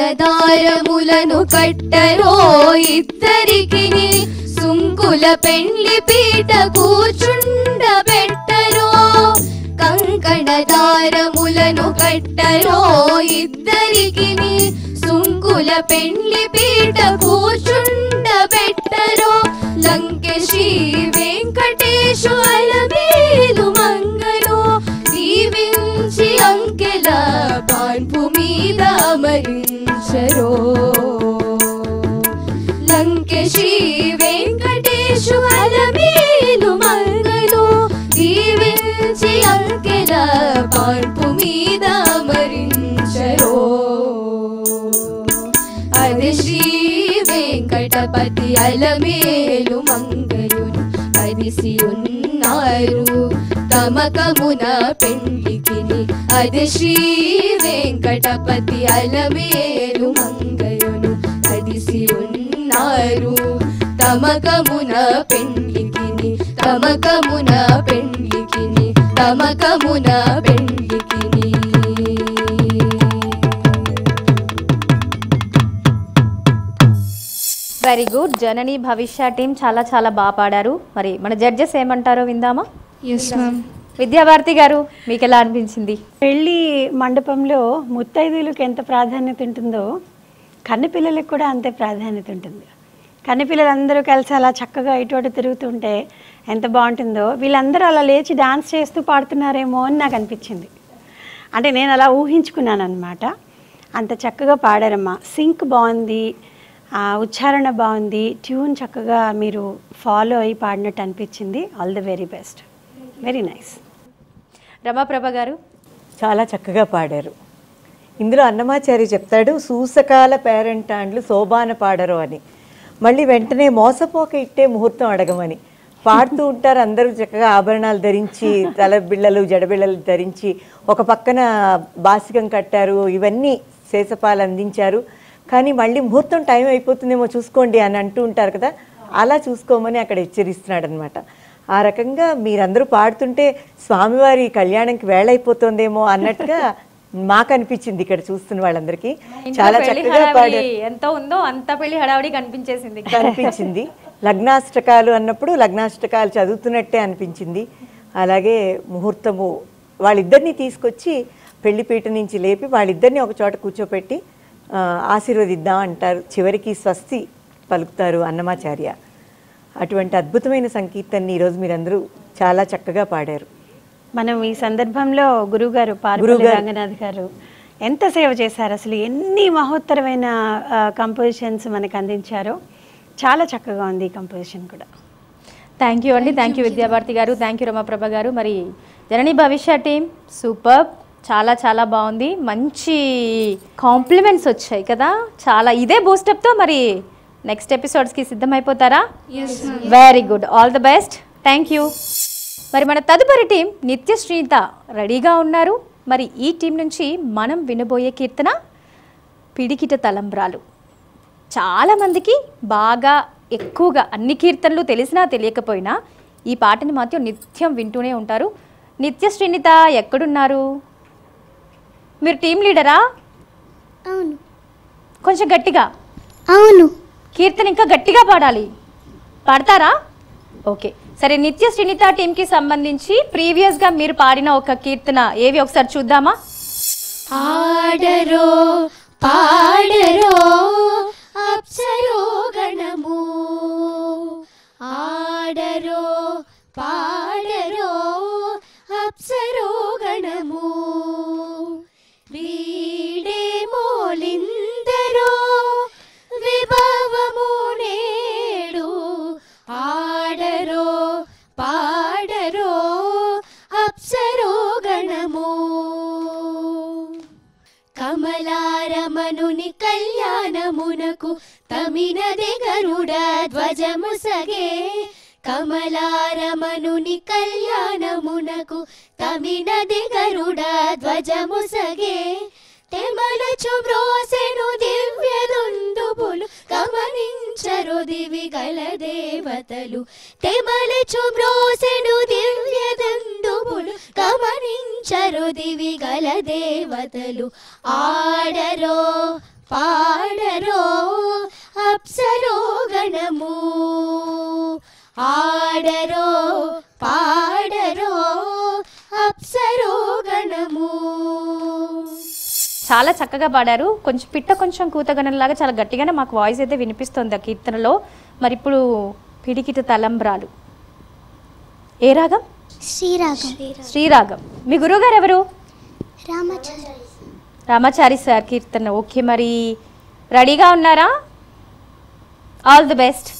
కంకణదారములను కట్టరో ఇద్దరికిని. సుంకుల పెండ్లి పీట కూర్చుండబెట్టరో. కంకణదారములను కట్టరో ఇద్దరికిని. సుంకుల పెండ్లి పీట కూర్చుండబెట్టరో. లంకె శ్రీ వెంకటేశు అలమేలు మంగళు దీవించి అంకెల పాన్పు మీద అమరించరో. లంకె శ్రీ వెంకటేశు అలమేలు మంగళు దీవించి అంకెల పాన్పు మీద అమరించరో. అది శ్రీ వెంకటపతి అలమేలు మంగళులు కలిసి ఉన్నారు తమకమున పెండ్లికిని. అది శ్రీ వెంకటపతి అలమేలు మంగళులు కలిసి ఉన్నారు తమకమున పెండ్లికిని. తమకమున పెండ్లికిని. తమకమున పెండ్లికిని. Very good. జనని భవిష్య టీం చాలా చాలా బాగా పాడారు. మరి మన జడ్జెస్ ఏమంటారో విందామా? Yes ma'am. విద్యాభారతి గారు మీకు ఎలా అనిపించింది? పెళ్ళి మండపంలో ముత్తైదువులకు ఎంత ప్రాధాన్యత ఉంటుందో కన్నెపిల్లలకు కూడా అంతే ప్రాధాన్యత ఉంటుంది. కన్నెపిల్లలందరూ కలిసి అలా చక్కగా ఇటు అటు తిరుగుతుంటే ఎంత బాగుంటుందో, వీళ్ళందరూ అలా లేచి డాన్స్ చేస్తూ పాడుతున్నారేమో అని నాకు అనిపించింది. అంటే నేను అలా ఊహించుకున్నాను అనమాట. అంత చక్కగా పాడారమ్మా. సింక్ బాగుంది, ఉచ్చారణ బాగుంది, ట్యూన్ చక్కగా మీరు ఫాలో అయ్యి పాడినట్టు అనిపించింది. All the very best, very nice. Ramaprabha గారు చాలా చక్కగా పాడారు. ఇందులో అన్నమాచారి చెప్తాడు, సూసకాల పేరెంటాండ్లు శోభాన పాడరు అని. మళ్ళీ వెంటనే మోసపోక ఇట్టే ముహూర్తం అడగమని పాడుతూ ఉంటారు. అందరూ చక్కగా ఆభరణాలు ధరించి, తల బిళ్ళలు జడబిళ్ళలు ధరించి, ఒక పక్కన బాసికం కట్టారు, ఇవన్నీ శేషపాలు అందించారు. కానీ మళ్ళీ ముహూర్తం టైం అయిపోతుందేమో చూసుకోండి అని అంటూ ఉంటారు కదా, అలా చూసుకోమని అక్కడ హెచ్చరిస్తున్నాడు అనమాట. ఆ రకంగా మీరందరూ పాడుతుంటే స్వామివారి కళ్యాణంకి వేళ అయిపోతుందేమో అన్నట్టుగా మాకు అనిపించింది ఇక్కడ చూస్తున్న వాళ్ళందరికీ. చాలా చక్కగా పాడారు. ఎంత ఉందో అంత పెళ్లి హడావిడి కనిపించింది. లగ్నాష్టకాలు అన్నప్పుడు లగ్నాష్టకాలు చదువుతున్నట్టే అనిపించింది. అలాగే ముహూర్తము వాళ్ళిద్దరిని తీసుకొచ్చి పెళ్లిపీట నుంచి లేపి వాళ్ళిద్దరిని ఒక చోట కూర్చోపెట్టి ఆశీర్వదిద్దాం అంటారు. చివరికి స్వస్తి పలుకుతారు అన్నమాచార్య. అటువంటి అద్భుతమైన సంకీర్తనని ఈరోజు మీరందరూ చాలా చక్కగా పాడారు. మనం ఈ సందర్భంలో గురువుగారు పార్వతి రంగనాథ్ గారు ఎంత సేవ చేశారు, అసలు ఎన్ని మహోత్తరమైన కంపోజిషన్స్ మనకు అందించారో. చాలా చక్కగా ఉంది ఈ కంపోజిషన్ కూడా. థ్యాంక్ యూ అండి. థ్యాంక్ యూ విద్యాభారతి గారు, థ్యాంక్ యూ రమాప్రభ గారు. మరి జనని భవిష్య టీం సూపర్, చాలా చాలా బాగుంది. మంచి కాంప్లిమెంట్స్ వచ్చాయి కదా, చాలా. ఇదే బూస్టప్తో మరి నెక్స్ట్ ఎపిసోడ్స్కి సిద్ధమైపోతారా? Very good, all the best, thank you. మరి మన తదుపరి టీం నిత్యశ్రీత రెడీగా ఉన్నారు. మరి ఈ టీం నుంచి మనం వినబోయే కీర్తన పిడికిట తలంబ్రాలు. చాలామందికి బాగా ఎక్కువగా అన్ని కీర్తనలు తెలిసినా తెలియకపోయినా ఈ పాటని మాత్రం నిత్యం వింటూనే ఉంటారు. నిత్యశ్రీనిత ఎక్కడున్నారు? మీరు టీం లీడరా? అవును. కొంచెం గట్టిగా. అవును. కీర్తన ఇంకా గట్టిగా పాడాలి. పాడతారా? ఓకే సరే. నిత్యశ్రీనిత టీంకి సంబంధించి ప్రీవియస్గా మీరు పాడిన ఒక కీర్తన ఏవి ఒకసారి చూద్దామా? ఆడరో పాడరో అప్సరో గణము, ఆడరో పాడరో అప్సరో గణము, వీడే మోలిందరో విభవము నేడు, ఆడరో పాడరో అప్సరో గణము, కమలారమనుని కళ్యాణమునకు తమినది గరుడ ధ్వజము సగే, కమలారమనుని కళ్యాణమునకు తమినది గరుడ ధ్వజము సగే, తెమలచు బ్రోసెను దివ్య దుందుబులు గమనించరు దివి గల దేవతలు, తెమలచు బ్రోసెను దివ్య దుందుబులు గమనించరు దివి గల దేవతలు, ఆడరో పాడరో అప్సరో గణము, ఆడరో పాడరో అప్సరో గణము. చాలా చక్కగా పాడారు. కొంచెం కొంచెం కూతగణంలాగా చాలా గట్టిగానే మాకు వాయిస్ అయితే వినిపిస్తుంది ఆ కీర్తనలో. మరి ఇప్పుడు పిడికిట తలంబ్రాలు ఏ రాగం? శ్రీరాగం. శ్రీరాగం. మీ గురువుగారు ఎవరు? రామాచారి. రామాచారి సార్ కీర్తన. ఓకే మరి రెడీగా ఉన్నారా? All the best.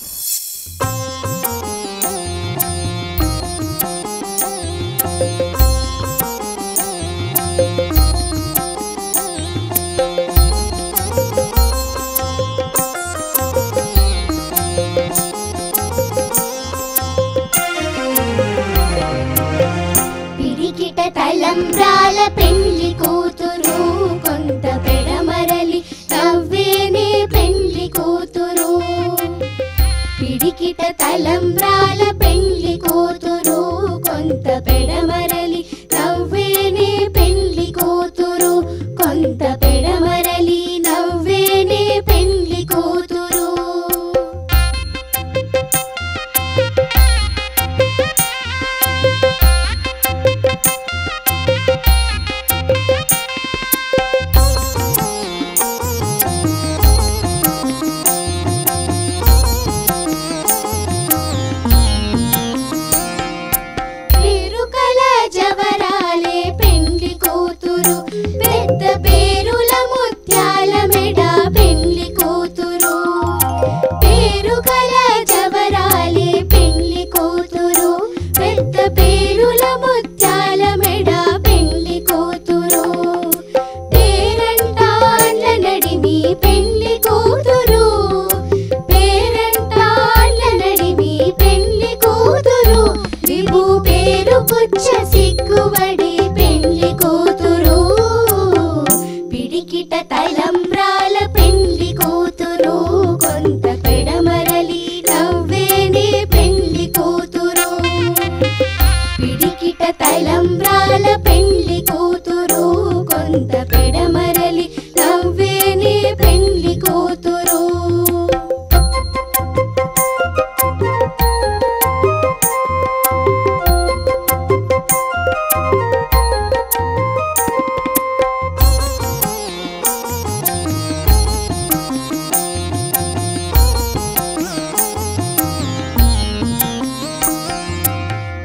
తలంబ్రాల పెండ్లి కూతురు కొంత పెడమరలి నవ్వేనే పెండ్లి కూతురు, పిడికిట తలంబ్రాల పెండ్లి కూతురు కొంత పెడమరలి నవ్వేనే పెండ్లి కూతురు, కొంత పెడమరలి నవ్వేనే పెండ్లి కూతురు, పిడికిట తలంబ్రాల పెండ్లి కూతురు కొంత పెడమరలి నవ్వేనే పెండ్లి కూతురు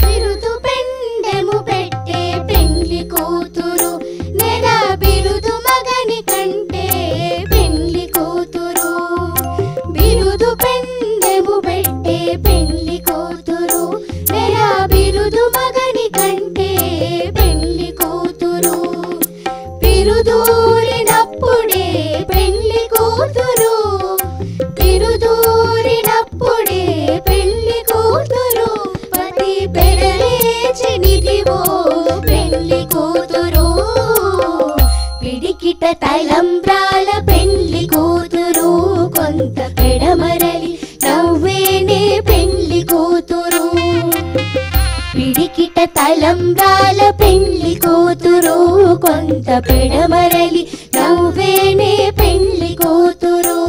బిరుదు పెండెము పెట్టే పెండ్లి కూతురు నెల బిరుదు మగని కంటే పెండ్లి కూతురు బిరుదు పెండెము పెట్టే పెండ్లి కూతురు నెల బిరుదు మగని కంటే పెండ్లి కూతురు బిరుదూరినప్పుడే పెండ్లి కూతురు బిరుదూరినప్పుడే పెండ్లి కూతురు పతి పెరలేచి నిధివో పెండ్లి కూతురు పిడికిట తలంబ్రాల పెండ్లి కూతురు కొంత పెడమరలి నవ్వేనే పెండ్లి కూతురు పిడికిట తలంబ్రాల పెండ్లి కూతురు కొంత పెడమరలి నవ్వేనే పెండ్లి కూతురు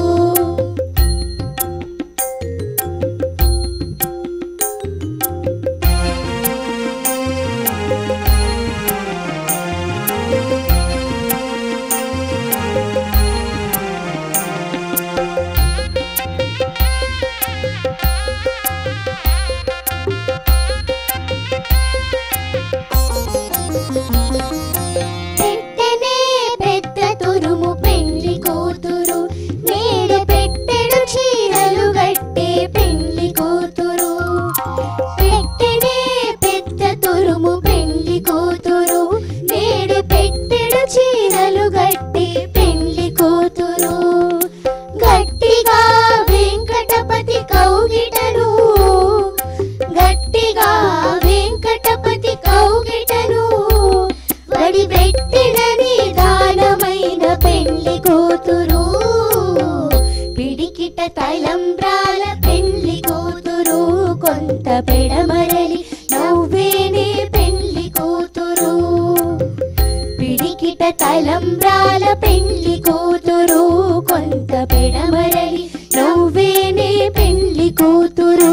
పెట్టెనే పెద్ద తురుము పెండ్లి కూతురు నేడు పెట్టెడు చీరలు గట్టే పెండ్లి కూతురు పెట్టెనే పెద్ద తురుము పెండ్లి కూతురు నేడు పెట్టెడు చీరలు గట్టే పెండ్లి కూతురు గట్టిగా వెంకటపతి కౌగిటను గట్టిగా వెంకటపతి కౌగిటను వడి పెట్టిన నిదానమైన పెండ్లి కూతురు పిడికిట తలంబ్రాల పెండ్లి కూతురు కొంత పెడమరలి నవ్వేనే పెండ్లి కూతురు పిడికిట తలంబ్రాల పెండ్లి కూతురు కొంత పెడమరలి నవ్వేనే పెండ్లి కూతురు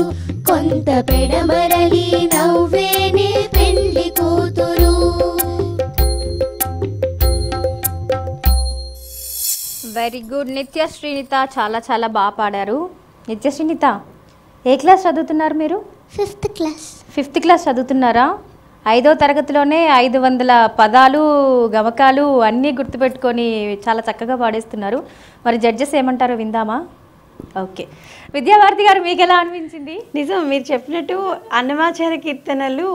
కొంత పెడమరలి నవ్వేనే పెండ్లి కూతురు వెరీ గుడ్. నిత్య శ్రీనిత చాలా చాలా బాగా పాడారు. నిత్య శ్రీనిత ఏ క్లాస్ చదువుతున్నారు మీరు? 5th class. 5th క్లాస్ చదువుతున్నారా? 5వ తరగతిలోనే 500 పదాలు గమకాలు అన్నీ గుర్తుపెట్టుకొని చాలా చక్కగా పాడేస్తున్నారు. మరి జడ్జెస్ ఏమంటారో విందామా? ఓకే, విద్యాభారతి గారు మీకు ఎలా అనిపించింది? నిజం, మీరు చెప్పినట్టు అన్నమాచార్య కీర్తనలు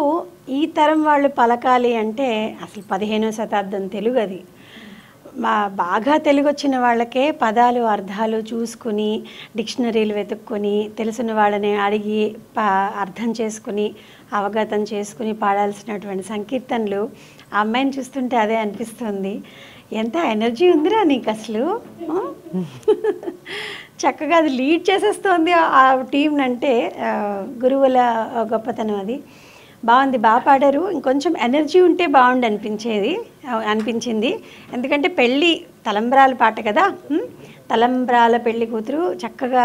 ఈ తరం వాళ్ళు పలకాలి అంటే అసలు 15వ శతాబ్దం తెలుగు అది. బాగా తెలుగు వచ్చిన వాళ్ళకే పదాలు అర్థాలు చూసుకుని డిక్షనరీలు వెతుక్కొని తెలిసిన వాళ్ళని అడిగి అర్థం చేసుకుని అవగతం చేసుకుని పాడాల్సినటువంటి సంకీర్తనలు ఆ అమ్మాయిని చూస్తుంటే అదే అనిపిస్తుంది. ఎంత ఎనర్జీ ఉందిరా నీకు అసలు, చక్కగా అది లీడ్ చేసేస్తోంది ఆ టీంని అంటే గురువుల గొప్పతనం అది. బాగుంది, బాగా పాడారు. ఇంకొంచెం ఎనర్జీ ఉంటే బాగుండు అనిపించింది. ఎందుకంటే పెళ్ళి తలంబ్రాల పాట కదా, తలంబ్రాల పెళ్లి కూతురు చక్కగా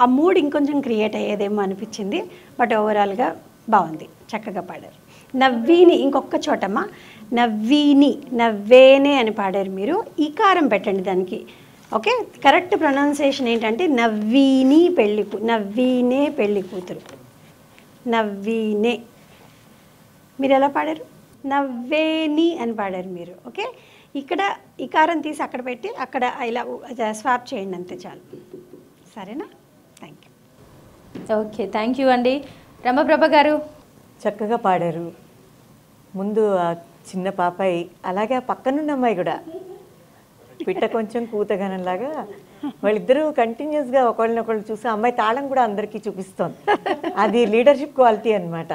ఆ మూడ్ ఇంకొంచెం క్రియేట్ అయ్యేదేమో అనిపించింది. బట్ ఓవరాల్గా బాగుంది, చక్కగా పాడారు. నవ్వీని ఇంకొక చోటమ్మా, నవ్వీని నవ్వేనే అని పాడారు మీరు. ఈకారం పెట్టండి దానికి. ఓకే, కరెక్ట్ ప్రొనౌన్సియేషన్ ఏంటంటే నవ్వీని నవ్వీనే పెళ్లి కూతురు, నవ్వీనే. మీరు ఎలా పాడారు? నవ్వేని అని పాడారు మీరు. ఓకే, ఇక్కడ ఇకారం తీసి అక్కడ పెట్టి అక్కడ ఇలా స్వాప్ చేయండి, అంతే చాలు. సరేనా? Thank you. Okay, thank you అండి. రమప్రభ గారు చక్కగా పాడారు. ముందు ఆ చిన్న పాపాయి, అలాగే ఆ పక్కనున్న అమ్మాయి కూడా పిట్ట కొంచెం కూతగనంలాగా వాళ్ళిద్దరూ కంటిన్యూస్గా ఒకళ్ళనొకళ్ళు చూసి అమ్మాయి తాళం కూడా అందరికీ చూపిస్తోంది. అది లీడర్షిప్ క్వాలిటీ అనమాట.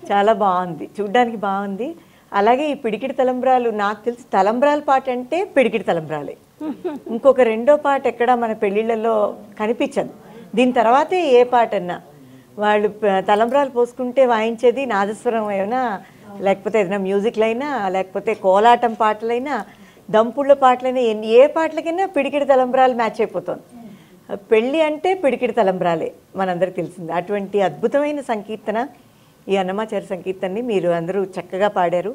చాలా బాగుంది, చూడ్డానికి బాగుంది. అలాగే ఈ పిడికిడి తలంబ్రాలు, నాకు తెలిసి తలంబ్రాల పాట అంటే పిడికిడి తలంబ్రాలే. ఇంకొక రెండో పాట ఎక్కడ మన పెళ్ళిళ్ళలో కనిపించదు. దీని తర్వాతే ఏ పాట అన్నా వాళ్ళు తలంబ్రాలు పోసుకుంటే వాయించేది నాదస్వరం అయినా, లేకపోతే ఏదైనా మ్యూజిక్లైనా, లేకపోతే కోలాటం పాటలైనా, దంపుళ్ళ పాటలైనా, ఏ పాటలకైనా పిడికిడి తలంబ్రాలు మ్యాచ్ అయిపోతుంది. పెళ్ళి అంటే పిడికిడి తలంబ్రాలే మనందరికి తెలిసింది. అటువంటి అద్భుతమైన సంకీర్తన ఈ అన్నమాచార్య సంకీర్తనని మీరు అందరూ చక్కగా పాడారు.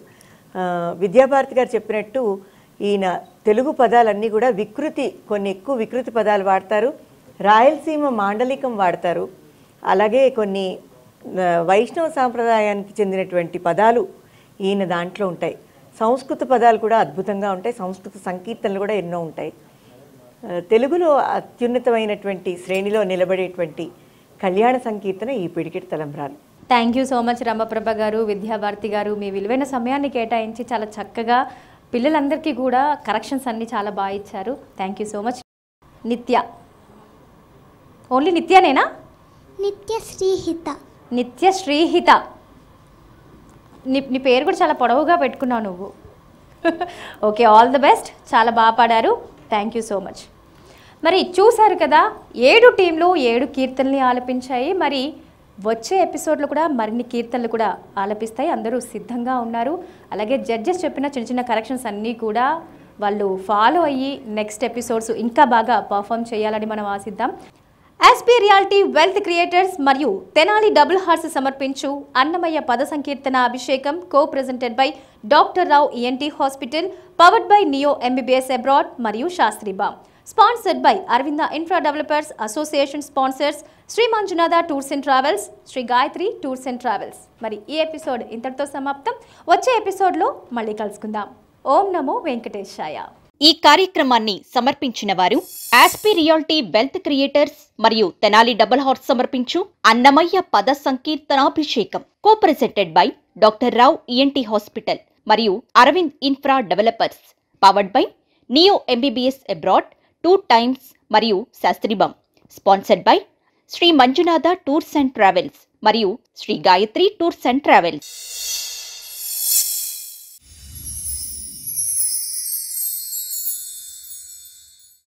విద్యాభారతి గారు చెప్పినట్టు ఈయన తెలుగు పదాలన్నీ కూడా వికృతి, కొన్ని ఎక్కువ వికృతి పదాలు వాడతారు. రాయలసీమ మాండలికం వాడతారు. అలాగే కొన్ని వైష్ణవ సాంప్రదాయానికి చెందినటువంటి పదాలు ఈయన దాంట్లో ఉంటాయి. సంస్కృత పదాలు కూడా అద్భుతంగా ఉంటాయి. సంస్కృత సంకీర్తనలు కూడా ఎన్నో ఉంటాయి. తెలుగులో అత్యున్నతమైనటువంటి శ్రేణిలో నిలబడేటువంటి కళ్యాణ సంకీర్తన ఈ పిడికిడి తలంబ్రాలు. Thank you so much Ramaprabha గారు, విద్యాభారతి గారు. మీ విలువైన సమయాన్ని కేటాయించి చాలా చక్కగా పిల్లలందరికీ కూడా కరెక్షన్స్ అన్నీ చాలా బాగా ఇచ్చారు. Thank you so much. నిత్య, ఓన్లీ నిత్యనేనా? నిత్య శ్రీహిత. నిత్య శ్రీహిత. నీ పేరు కూడా చాలా పొడవుగా పెట్టుకున్నావు నువ్వు. Okay, all the best. చాలా బాగా పాడారు. Thank you so much. మరి చూశారు కదా, 7 టీంలు 7 కీర్తనల్ని ఆలపించాయి. మరి వచ్చే ఎపిసోడ్లో కూడా మరిన్ని కీర్తనలు కూడా ఆలపిస్తాయి. అందరూ సిద్ధంగా ఉన్నారు. అలాగే జడ్జెస్ చెప్పిన చిన్న చిన్న కరెక్షన్స్ అన్నీ కూడా వాళ్ళు ఫాలో అయ్యి నెక్స్ట్ ఎపిసోడ్స్ ఇంకా బాగా పర్ఫామ్ చేయాలని మనం ఆశిద్దాం. ఎస్పీ రియాలిటీ వెల్త్ క్రియేటర్స్ మరియు తెనాలి డబుల్ హార్స్ సమర్పించు అన్నమయ్య పద సంకీర్తన అభిషేకం co presented by doctor Rao ENT hospital, powered by neo MBBS abroad మరియు Shastri balm, sponsored by Aravinda infra developers association, sponsors Shri Manjunatha tours and travels, Shri Gayatri tours and travels. మరి ఈ ఎపిసోడ్ ఇంతటితో సమాప్తం. వచ్చే ఎపిసోడ్లో మళ్ళీ కలుసుకుందాం. ఓం నమో వెంకటేశాయ. ఈ కార్యక్రమాన్ని సమర్పించిన వారు ఆస్పీ రియాలిటీ వెల్త్ క్రియేటర్స్ మరియు తెనాలి డబుల్ హార్స్ సమర్పించు అన్నమయ్య పద సంకీర్తనాభిషేకం co presented by doctor Rao ENT hospital మరియు Arvind infra developers, powered by neo MBBS abroad 2 times మరియు శాస్త్రిబామ్, స్పాన్సర్డ్ by Shri Manjunatha tours and travels మరియు Shri Gayatri tours and travels.